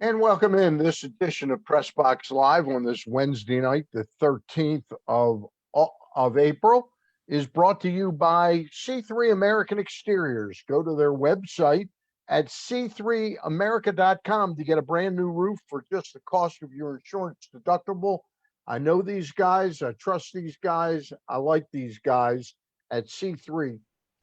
And welcome in this edition of Press Box Live on this Wednesday night, the 13th of April, is brought to you by C3 American Exteriors. Go to their website at c3america.com to get a brand new roof for just the cost of your insurance deductible. I know these guys. I trust these guys. I like these guys at C3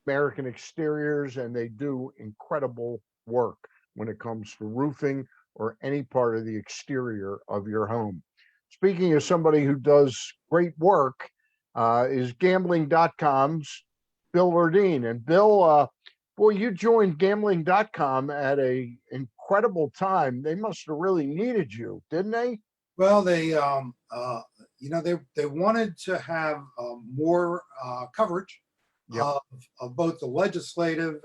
American Exteriors, and they do incredible work when it comes to roofing or any part of the exterior of your home. Speaking of somebody who does great work, is gambling.com's Bill Ordine. And Bill, boy, you joined gambling.com at a incredible time. They must have really needed you, didn't they? Well, they wanted to have more coverage Yep. of both the legislative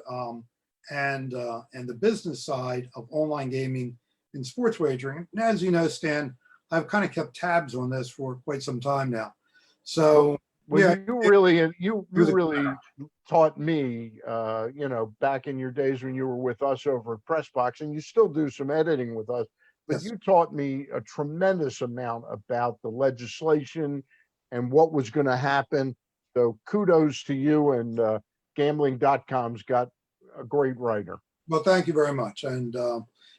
and the business side of online gaming and sports wagering. And as you know, Stan, I've kind of kept tabs on this for quite some time now. So well, yeah, you really taught me, back in your days when you were with us over at Pressbox, and you still do some editing with us. But yes. you taught me a tremendous amount about the legislation and what was going to happen. So kudos to you, and gambling.com's got a great writer. Well, thank you very much. And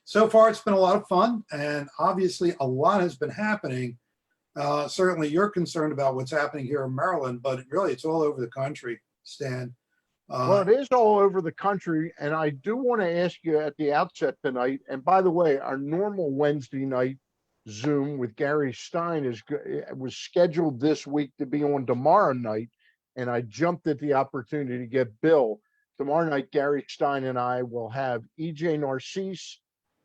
so far, it's been a lot of fun. And obviously, a lot has been happening. Certainly, you're concerned about what's happening here in Maryland, but really, it's all over the country, Stan. Well, it is all over the country. And I do want to ask you at the outset tonight, and by the way, our normal Wednesday night Zoom with Gary Stein was scheduled this week to be on tomorrow night. And I jumped at the opportunity to get Bill. Tomorrow night, Gary Stein and I will have EJ Narcisse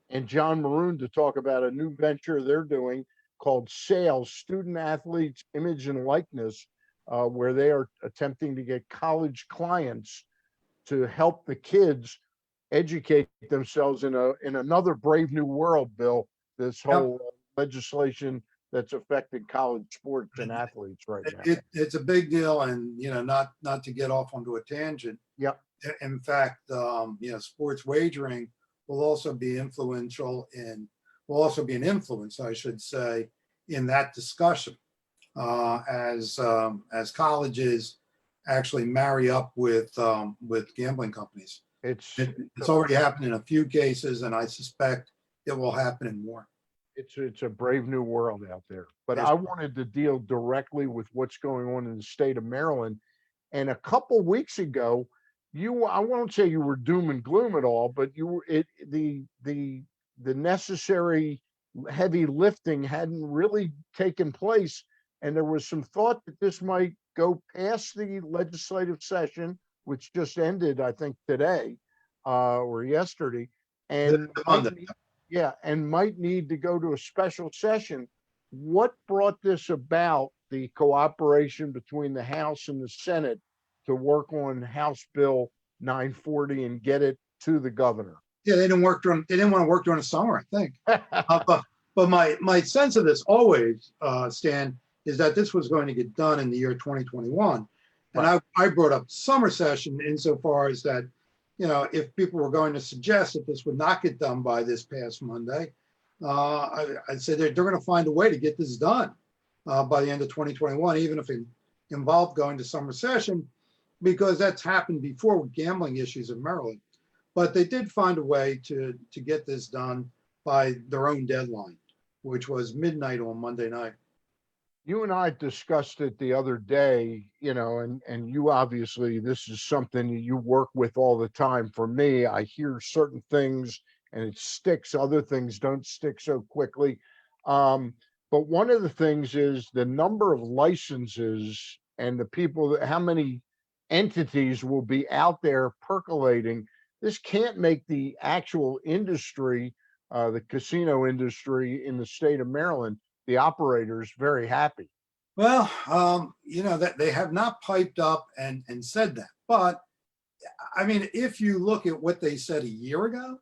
and John Maroon to talk about a new venture they're doing called SAIL, Student Athletes Image and Likeness, where they are attempting to get college clients to help the kids educate themselves in another brave new world, Bill. This whole legislation that's affecting college sports and athletes right now. It's a big deal, and not to get off onto a tangent. Yep. In fact, sports wagering will also be an influence, I should say, in that discussion, as colleges actually marry up with gambling companies. It's already happened in a few cases, and I suspect it will happen in more. It's a brave new world out there. But I wanted to deal directly with what's going on in the state of Maryland. And a couple weeks ago, I won't say you were doom and gloom at all, but the necessary heavy lifting hadn't really taken place. And there was some thought that this might go past the legislative session, which just ended, I think, today or yesterday. And might need to go to a special session. What brought this about, the cooperation between the House and the Senate to work on House Bill 940 and get it to the governor? Yeah, they didn't want to work during the summer, I think. But my sense of this always, Stan, is that this was going to get done in the year 2021. And right. I brought up summer session insofar as that, if people were going to suggest that this would not get done by this past Monday, I'd say they're going to find a way to get this done by the end of 2021, even if it involved going to summer session, because that's happened before with gambling issues in Maryland. But they did find a way to get this done by their own deadline, which was midnight on Monday night. You and I discussed it the other day, and you obviously, this is something you work with all the time. For me, I hear certain things and it sticks. Other things don't stick so quickly. But one of the things is the number of licenses and the people, how many entities will be out there percolating. This can't make the actual industry, the casino industry in the state of Maryland, the operators, very happy. Well, that they have not piped up and said that. But I mean, if you look at what they said a year ago,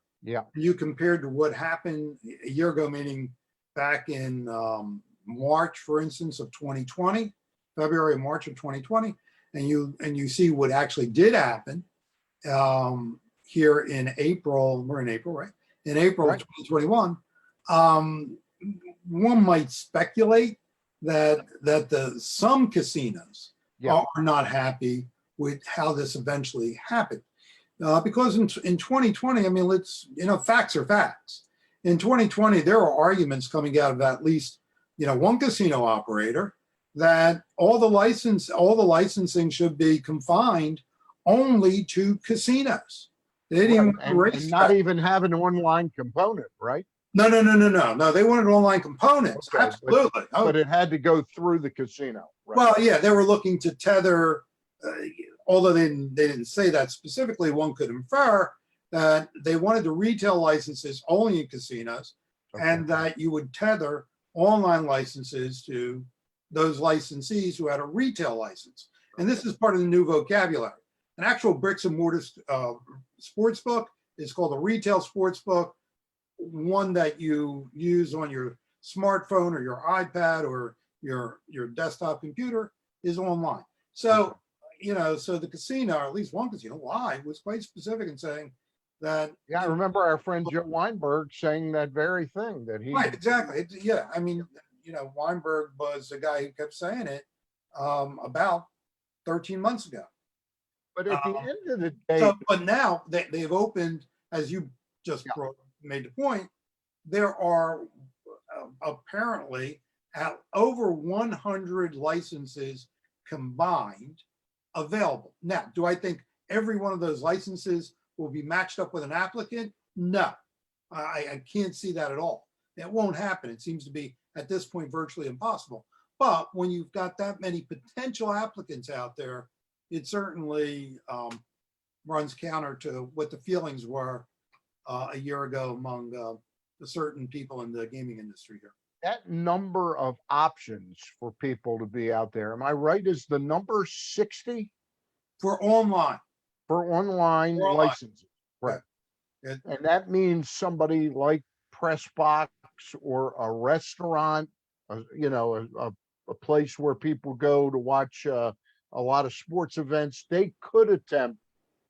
you compared to what happened a year ago, meaning back in March, for instance, of 2020, February and March of 2020, and you see what actually did happen here in April. We're in April, right? In April of 2021. Um, one might speculate that some casinos Yeah, are not happy with how this eventually happened. Because in 2020, I mean, facts are facts. In 2020, there are arguments coming out of at least, one casino operator that all the licensing should be confined only to casinos. They didn't even right. want to And race not even have an online component, right? No. They wanted online components. Okay, Absolutely. but it had to go through the casino, right? Well, yeah, they were looking to tether, uh, although they didn't say that specifically, one could infer that they wanted the retail licenses only in casinos Okay. and that you would tether online licenses to those licensees who had a retail license. And this is part of the new vocabulary. An actual bricks and mortar sports book is called a retail sports book, one that you use on your smartphone or your iPad or your desktop computer is online. So, so the casino, or at least one casino, live, was quite specific in saying that. Yeah, I remember our friend Joe Weinberg saying that very thing that he. Right, exactly. Yeah, I mean, Weinberg was the guy who kept saying it about 13 months ago. But at the end of the day, So, but now they've opened, as you just made the point, there are apparently over 100 licenses combined available. Now, do I think every one of those licenses will be matched up with an applicant? No, I can't see that at all. It won't happen. It seems to be at this point virtually impossible. But when you've got that many potential applicants out there, it certainly runs counter to what the feelings were a year ago among the certain people in the gaming industry here. that number of options for people to be out there, am I right? Is the number 60 For online. for online For online. licenses? Right. Yeah. And that means somebody like Pressbox or a restaurant, a place where people go to watch a lot of sports events, they could attempt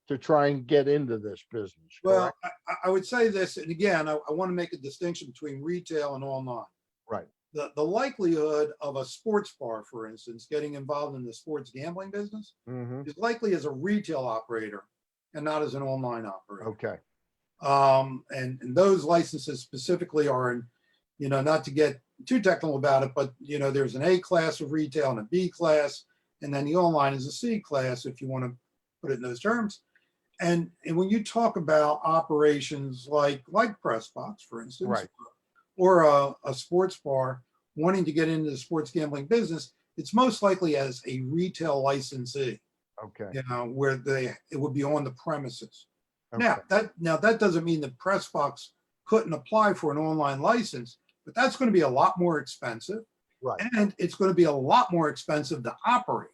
to try and get into this business. Well, Correct? I would say this, and again, I want to make a distinction between retail and online. Right. The likelihood of a sports bar, for instance, getting involved in the sports gambling business Mm-hmm. is likely as a retail operator and not as an online operator. Okay. And those licenses specifically are in, not to get too technical about it, but there's an A class of retail and a B class, and then the online is a C class, if you want to put it in those terms. And when you talk about operations like Pressbox, for instance, Right. or a sports bar wanting to get into the sports gambling business, it's most likely as a retail licensee. Okay. Where it would be on the premises. Okay. Now that doesn't mean that Pressbox couldn't apply for an online license, but that's going to be a lot more expensive, Right. and it's going to be a lot more expensive to operate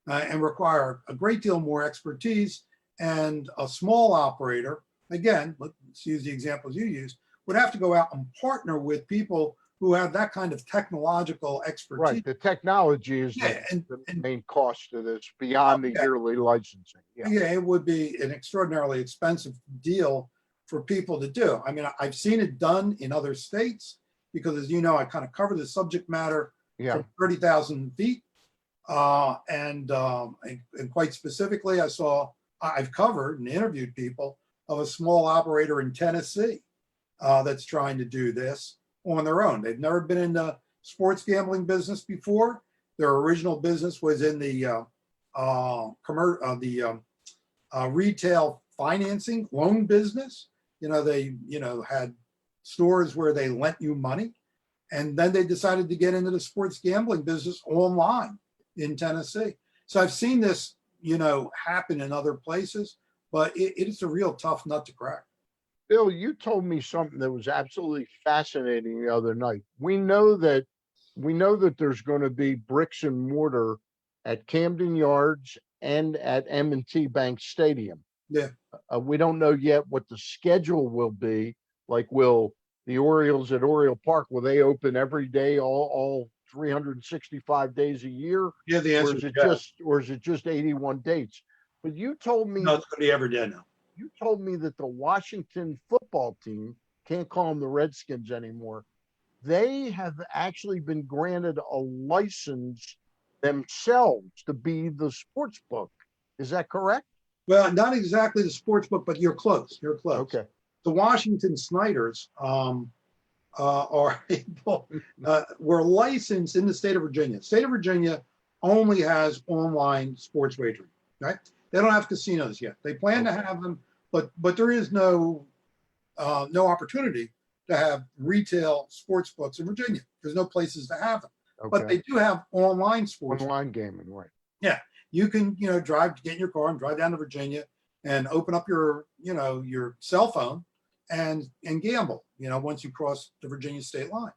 and require a great deal more expertise. And a small operator, again, let's use the examples you used, would have to go out and partner with people who have that kind of technological expertise. Right. The technology is the main cost of this beyond the yearly licensing. Yeah, it would be an extraordinarily expensive deal for people to do. I mean, I've seen it done in other states because, as you know, I kind of cover the subject matter from 30,000 feet. And quite specifically, I've covered and interviewed people of a small operator in Tennessee that's trying to do this on their own. They've never been in the sports gambling business before. Their original business was in the retail financing loan business. They had stores where they lent you money, and then they decided to get into the sports gambling business online in Tennessee. So I've seen this happen in other places, but it is a real tough nut to crack. Bill, you told me something that was absolutely fascinating the other night. We know that there's going to be bricks and mortar at Camden Yards and at M&T Bank Stadium. Yeah. We don't know yet what the schedule will be. Like, will the Orioles at Oriole Park, will they open every day, all 365 days a year? Yeah, the answer or is it just 81 dates? But you told me no, it's going to be every day now. you told me that the Washington football team can't call them the Redskins anymore. They have actually been granted a license themselves to be the sports book. Is that correct? Well, not exactly the sports book, but you're close. You're close. Okay. The Washington Snyders are able, were licensed in the state of Virginia. State of Virginia only has online sports wagering, right? They don't have casinos yet. They plan to have them, but there is no opportunity to have retail sports books in Virginia. There's no places to have them, but Okay. they do have online sports. Online gaming, right? Yeah, you can, get in your car and drive down to Virginia and open up your cell phone and gamble, once you cross the Virginia state line.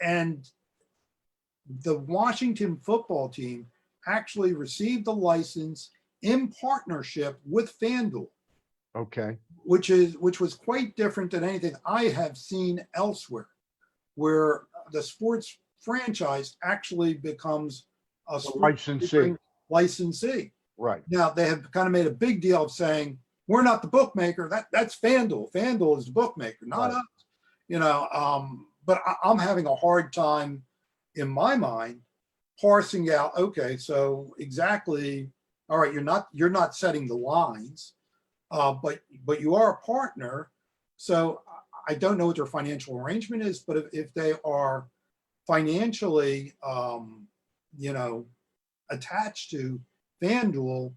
And the Washington football team actually received the license in partnership with FanDuel, Okay. which was quite different than anything I have seen elsewhere, where the sports franchise actually becomes a licensee. Right. Now they have kind of made a big deal of saying we're not the bookmaker. That's FanDuel. FanDuel is the bookmaker, not us. But I'm having a hard time in my mind parsing out. Okay, so exactly. All right, you're not setting the lines, but you are a partner. So I don't know what their financial arrangement is, but if they are financially, attached to FanDuel,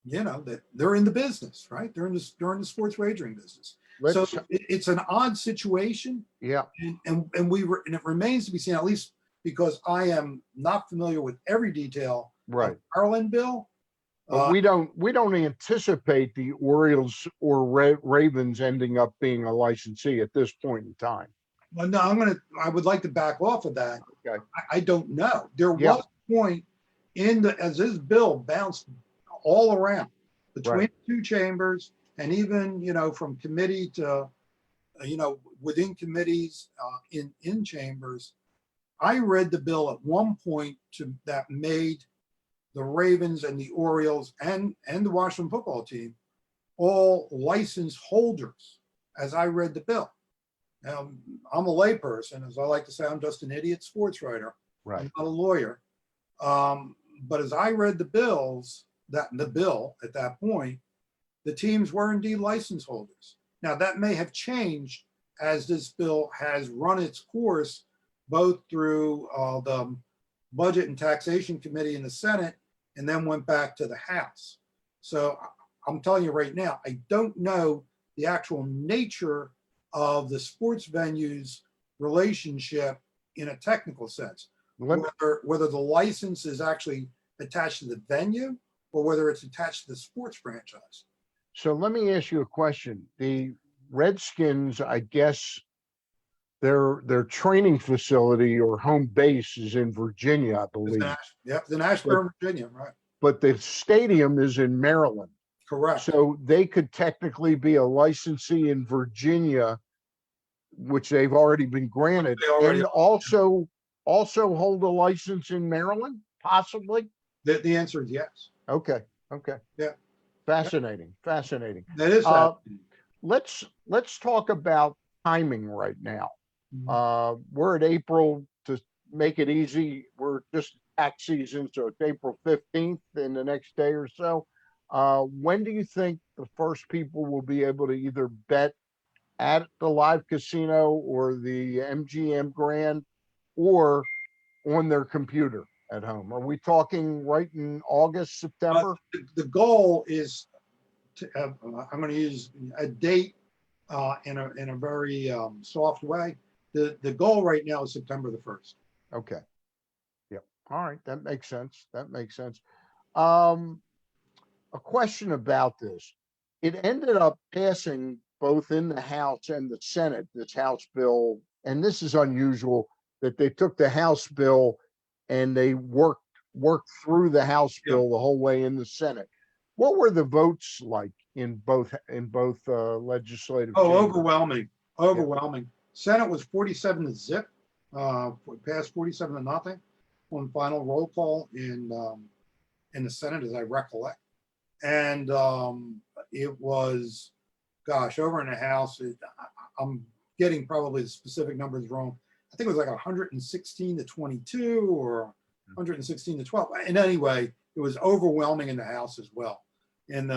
that they're in the business, right? They're in the sports wagering business. So it's an odd situation. Yeah. And it remains to be seen, at least because I am not familiar with every detail Right. of the Maryland bill. But we don't anticipate the Orioles or Ravens ending up being a licensee at this point in time. Well, no, I would like to back off of that. Okay. I don't know. There was a point as this bill bounced all around between two chambers, and even, from committee to, within committees, in chambers. I read the bill at one point that made the Ravens and the Orioles and the Washington football team all license holders, as I read the bill. Now, I'm a layperson, as I like to say. I'm just an idiot sports writer. Right. I'm not a lawyer. But as I read the bill at that point, the teams were indeed license holders. Now that may have changed as this bill has run its course, both through the Budget and Taxation Committee in the Senate, and then went back to the House. So I'm telling you right now, I don't know the actual nature of the sports venues relationship in a technical sense, whether the license is actually attached to the venue or whether it's attached to the sports franchise. So let me ask you a question. The Redskins, I guess their training facility or home base is in Virginia, I believe. The Nashville, Virginia, right. But the stadium is in Maryland. Correct. So they could technically be a licensee in Virginia, which they've already been granted, and also hold a license in Maryland, possibly? The answer is yes. Okay. Yeah. Fascinating. That is Let's talk about timing right now. We're at April. To make it easy, we're just tax season, so it's April 15th in the next day or so. When do you think the first people will be able to either bet at the live casino or the MGM Grand or on their computer at home? Are we talking right in August, September? The goal is I'm going to use a date in a very soft way. The goal right now is September the 1st. Okay. Yep. All right. That makes sense. A question about this. It ended up passing both in the House and the Senate, this House bill, and this is unusual that they took the House bill and they worked through the House bill the whole way in the Senate. What were the votes like in both legislative chambers? Overwhelming. Senate was 47-0. Passed 47-0 on final roll call in the Senate, as I recollect. And it was gosh, over in the house, I'm getting probably the specific numbers wrong. I think it was like 116 to 22 or 116 to 12. And anyway, it was overwhelming in the House as well. And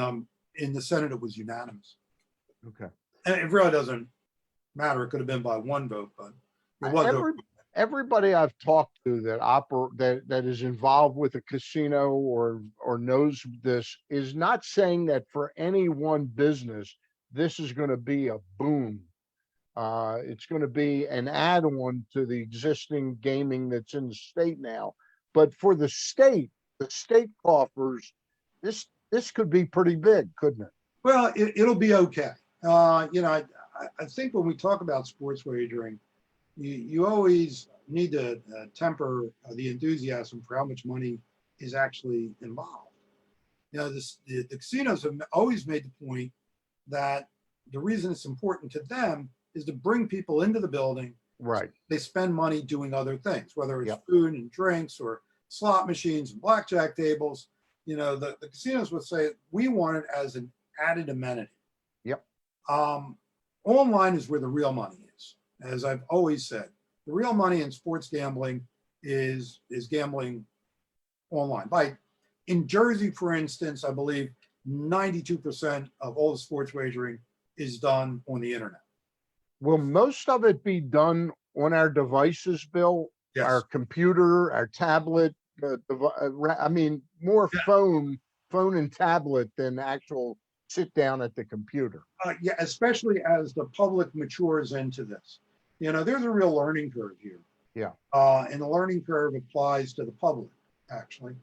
in the Senate, it was unanimous. Okay. And it really doesn't matter. It could have been by one vote, but it was. Everybody I've talked to that is involved with a casino or knows this is not saying that for any one business, this is going to be a boom. It's going to be an add-on to the existing gaming that's in the state now. But for the state coffers, this could be pretty big, couldn't it? Well, it'll be okay. I think when we talk about sports wagering, you always need to temper the enthusiasm for how much money is actually involved. The casinos have always made the point that the reason it's important to them is to bring people into the building. Right. So they spend money doing other things, whether it's food and drinks or slot machines and blackjack tables. The casinos would say we want it as an added amenity. Yep. Online is where the real money is. As I've always said, the real money in sports gambling is gambling online. In Jersey, for instance, I believe 92% of all the sports wagering is done on the internet. Will most of it be done on our devices, Bill? Yes. Our computer, our tablet, more phone and tablet than actual sit down at the computer. Yeah, especially as the public matures into this. There's a real learning curve here. Yeah. And the learning curve applies to the public, actually,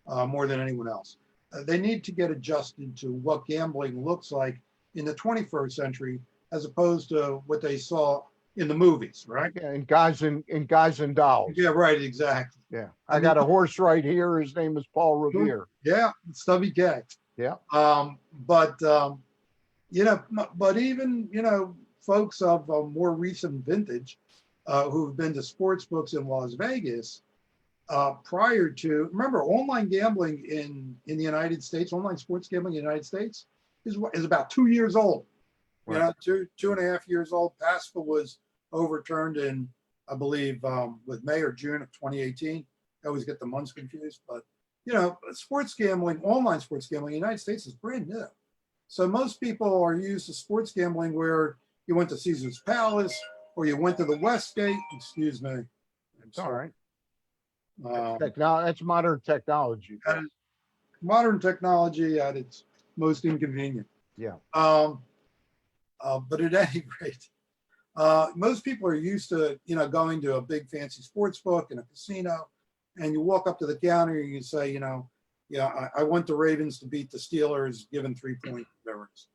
more than anyone else. They need to get adjusted to what gambling looks like in the 21st century, as opposed to what they saw in the movies, right? Yeah, and Guys and Dolls. Yeah, right, exactly. Yeah. I got a horse right here. His name is Paul Revere. Yeah, Stubby K. Yeah. But even, folks of a more recent vintage who've been to sports books in Las Vegas prior to, remember, online gambling in the United States, online sports gambling in the United States is about 2 years old. Right. 2.5 years old. PASPA was overturned in, I believe, with May or June of 2018. I always get the months confused, but sports gambling, online sports gambling in the United States is brand new. So most people are used to sports gambling where you went to Caesar's Palace or you went to the Westgate. Excuse me. It's all right. That's modern technology. Modern technology at its most inconvenient. Yeah. But at any rate, most people are used to, going to a big fancy sports book and a casino, and you walk up to the counter and you say, I want the Ravens to beat the Steelers, given 3 points, whatever it is.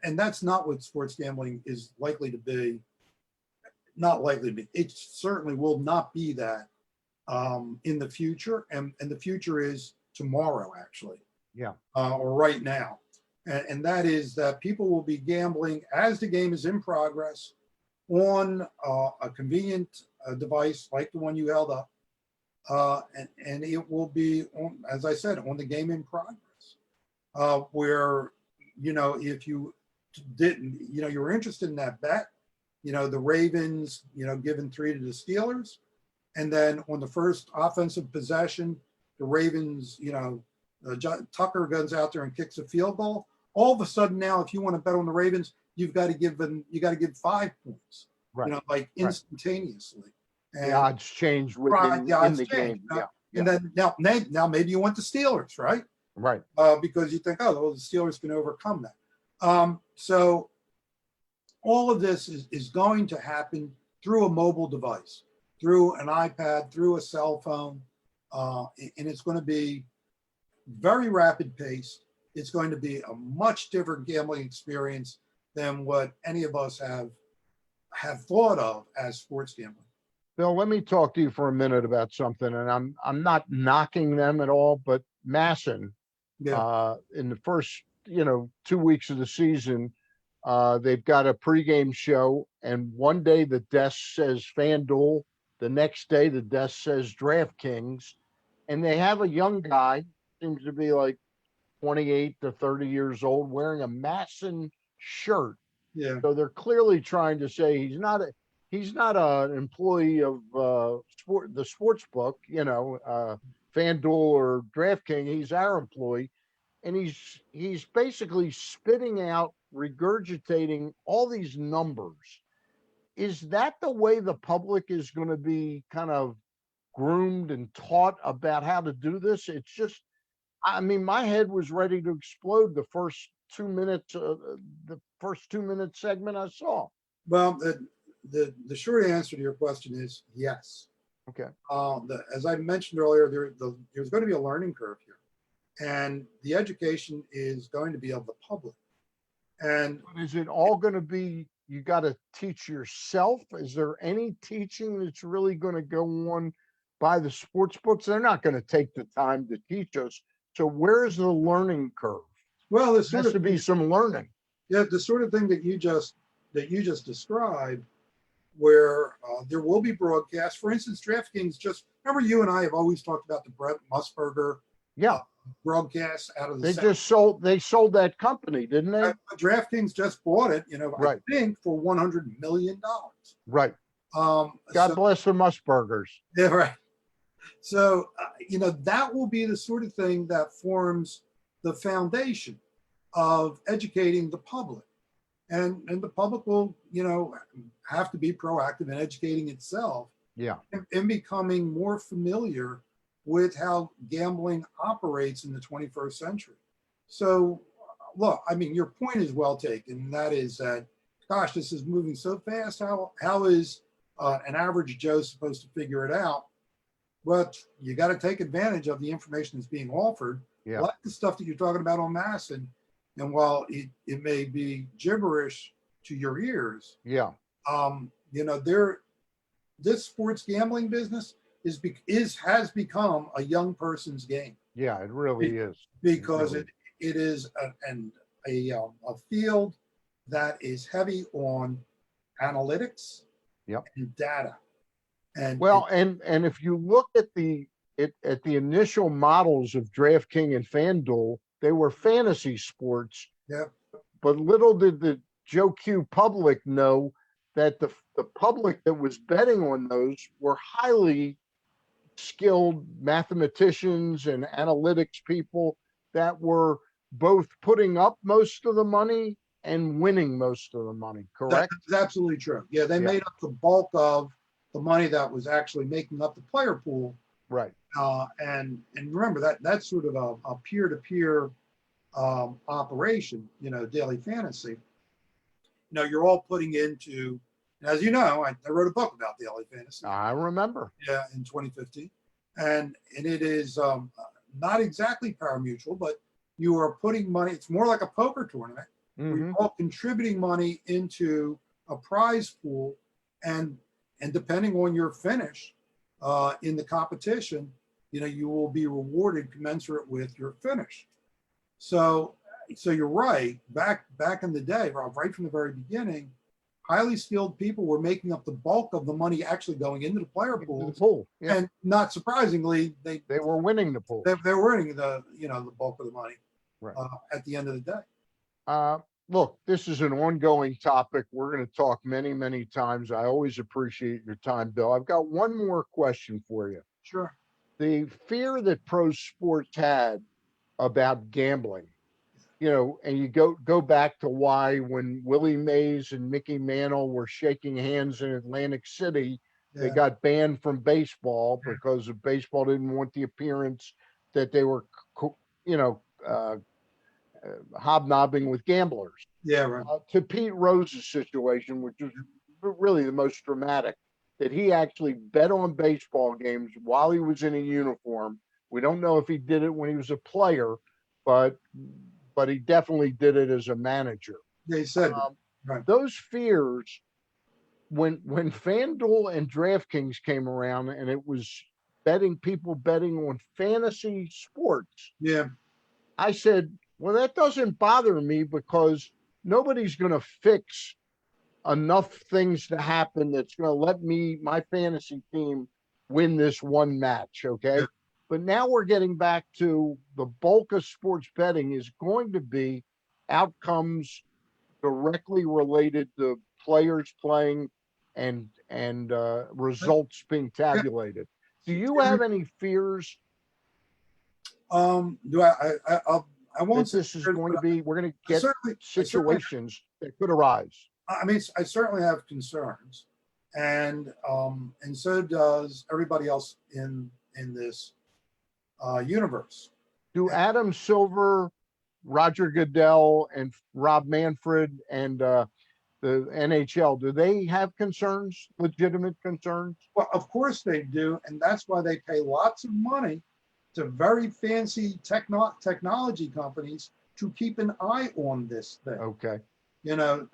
And that's not what sports gambling is likely to be. Not likely to be. It certainly will not be that in the future. And the future is tomorrow, actually. Yeah. Or right now. And that is that people will be gambling as the game is in progress on a convenient device like the one you held up. And it will be, as I said, on the game in progress, where, if you didn't, you were interested in that bet, the Ravens, giving 3 to the Steelers. And then on the first offensive possession, the Ravens, Tucker guns out there and kicks a field goal. All of a sudden now, if you want to bet on the Ravens, you got to give 5 points, right. instantaneously. And the odds change within the game. Yeah. And then now maybe you want the Steelers, right? Right. Because you think, the Steelers can overcome that. So all of this is going to happen through a mobile device, through an iPad, through a cell phone, and it's going to be very rapid paced. It's going to be a much different gambling experience than what any of us have thought of as sports gambling. Bill, let me talk to you for a minute about something, and I'm not knocking them at all, but Masson, in the first 2 weeks of the season, they've got a pregame show, and one day the desk says FanDuel, the next day the desk says DraftKings, and they have a young guy, seems to be like 28 to 30 years old, wearing a Masson shirt. Yeah. So they're clearly trying to say he's not an employee of the sports book, FanDuel or DraftKings. He's our employee, and he's basically spitting out, regurgitating all these numbers. Is that the way the public is going to be kind of groomed and taught about how to do this? It's just, I mean, my head was ready to explode the first 2 minute segment I saw. Well, the short answer to your question is yes. Okay. As I mentioned earlier, there's going to be a learning curve here, and the education is going to be of the public. And is it all going to be, you got to teach yourself? Is there any teaching that's really going to go on by the sports books? They're not going to take the time to teach us. So where's the learning curve? well, There has to be some learning. yeah, the sort of thing that you just described, where there will be broadcasts. For instance, DraftKings remember you and I have always talked about the Brent Musburger Yeah. broadcast out of the They sold that company, didn't they? DraftKings just bought it, Right. I think for $100 million. Right. God So, bless the Musburgers. yeah, right. So, that will be the sort of thing that forms the foundation of educating the public. And the public will, have to be proactive in educating itself Yeah. and becoming more familiar with how gambling operates in the 21st century. So, look, I mean, your point is well taken. And that is that, gosh, this is moving so fast. How is an average Joe supposed to figure it out? But you got to take advantage of the information that's being offered, Yeah. like the stuff that you're talking about en masse. And while it may be gibberish to your ears, Yeah. this sports gambling business has become a young person's game. Yeah, it really is. Because really. it is a field that is heavy on analytics. Yep. And data. And and if you look at the initial models of DraftKings and FanDuel, they were fantasy sports. Yep. But little did the Joe Q public know that the public that was betting on those were highly skilled mathematicians and analytics people that were both putting up most of the money and winning most of the money, correct? That's absolutely true. Yeah, they made up the bulk of the money that was actually making up the player pool. Right. And remember that's sort of a peer-to-peer operation, daily fantasy. You're all putting into, as you know, I wrote a book about daily fantasy. I remember. Yeah, in 2015. And it is not exactly pari-mutuel, but you are putting money, it's more like a poker tournament. Mm-hmm. You're all contributing money into a prize pool, and depending on your finish in the competition, you will be rewarded commensurate with your finish. So you're right. Back in the day, right from the very beginning, highly skilled people were making up the bulk of the money actually going into the player pool. Yeah. And not surprisingly, they were winning the pool. They were winning the bulk of the money at the end of the day. Look, this is an ongoing topic. We're going to talk many, many times. I always appreciate your time, Bill. I've got one more question for you. Sure. The fear that pro sports had about gambling, and you go back to why when Willie Mays and Mickey Mantle were shaking hands in Atlantic City, they got banned from baseball because of baseball didn't want the appearance that they were, hobnobbing with gamblers. Yeah, right. To Pete Rose's situation, which was really the most dramatic, that he actually bet on baseball games while he was in a uniform. We don't know if he did it when he was a player, but he definitely did it as a manager. They said those fears, when FanDuel and DraftKings came around, and it was people betting on fantasy sports. Yeah. I said, well, that doesn't bother me because nobody's going to fix enough things to happen that's going to let my fantasy team win this one match. Okay. Yeah. But now we're getting back to the bulk of sports betting is going to be outcomes directly related to players playing and results being tabulated. Do you have any fears Do I won't that say this is fears, going but to be, we're going to I get certainly, situations that could arise? I mean, I certainly have concerns, and so does everybody else in this universe. Do Adam Silver, Roger Goodell, and Rob Manfred and the NHL, do they have concerns, legitimate concerns? Well, of course they do, and that's why they pay lots of money to very fancy technology companies to keep an eye on this thing. Okay. You know,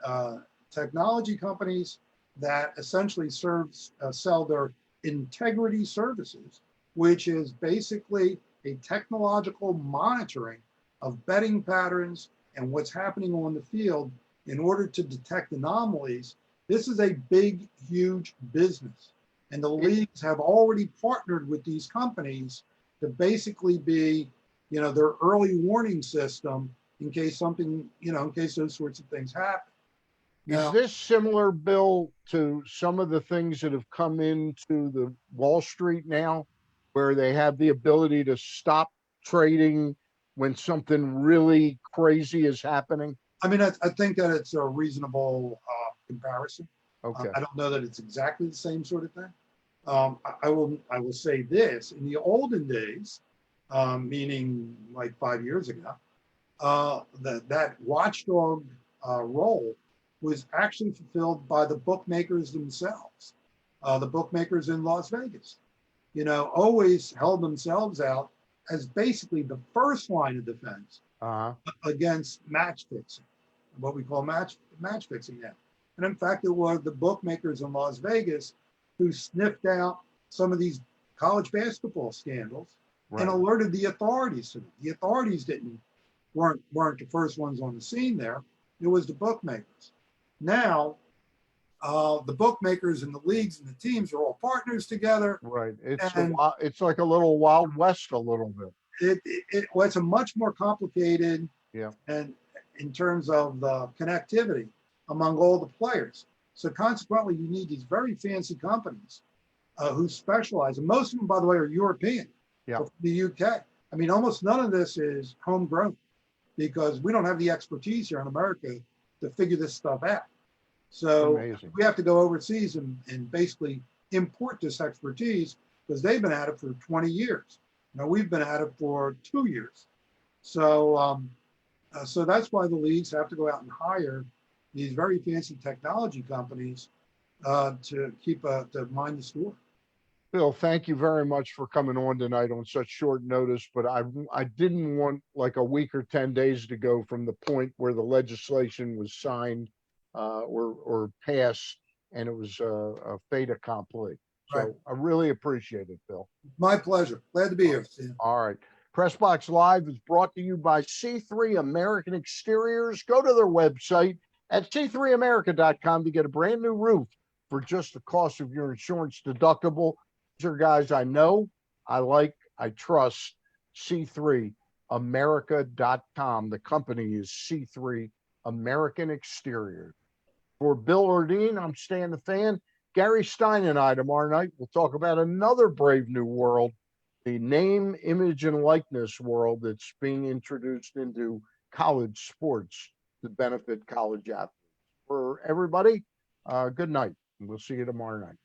technology companies that essentially sell their integrity services, which is basically a technological monitoring of betting patterns and what's happening on the field in order to detect anomalies. This is a big, huge business. And the leagues have already partnered with these companies to basically be, their early warning system in case something, in case those sorts of things happen. Is this similar, Bill, to some of the things that have come into the Wall Street now, where they have the ability to stop trading when something really crazy is happening? I mean, I think that it's a reasonable comparison. Okay. I don't know that it's exactly the same sort of thing. I will say this: in the olden days, meaning like 5 years ago, that watchdog role was actually fulfilled by the bookmakers themselves. The bookmakers in Las Vegas, always held themselves out as basically the first line of defense against match fixing, what we call match fixing now. And in fact, it was the bookmakers in Las Vegas who sniffed out some of these college basketball scandals and alerted the authorities to them. The authorities weren't the first ones on the scene there. It was the bookmakers. Now, the bookmakers and the leagues and the teams are all partners together. Right. It's like a little Wild West a little bit. It's a much more complicated, and in terms of the connectivity among all the players. So consequently, you need these very fancy companies who specialize, and most of them, by the way, are European, from the UK. I mean, almost none of this is homegrown because we don't have the expertise here in America to figure this stuff out. So we have to go overseas and basically import this expertise because they've been at it for 20 years. We've been at it for 2 years. So so that's why the leagues have to go out and hire these very fancy technology companies to mind the score. Bill, thank you very much for coming on tonight on such short notice, but I didn't want like a week or 10 days to go from the point where the legislation was signed or passed and it was a fait accompli. So I really appreciate it, Bill. My pleasure. Glad to be here. All right. Pressbox Live is brought to you by C3 American Exteriors. Go to their website at c3america.com to get a brand new roof for just the cost of your insurance deductible. These are guys I know, I like, I trust. C3 America.com. The company is C3 American Exteriors. For Bill Ordine, I'm Stan the Fan. Gary Stein and I tomorrow night will talk about another brave new world, the name, image, and likeness world that's being introduced into college sports to benefit college athletes. For everybody, good night. We'll see you tomorrow night.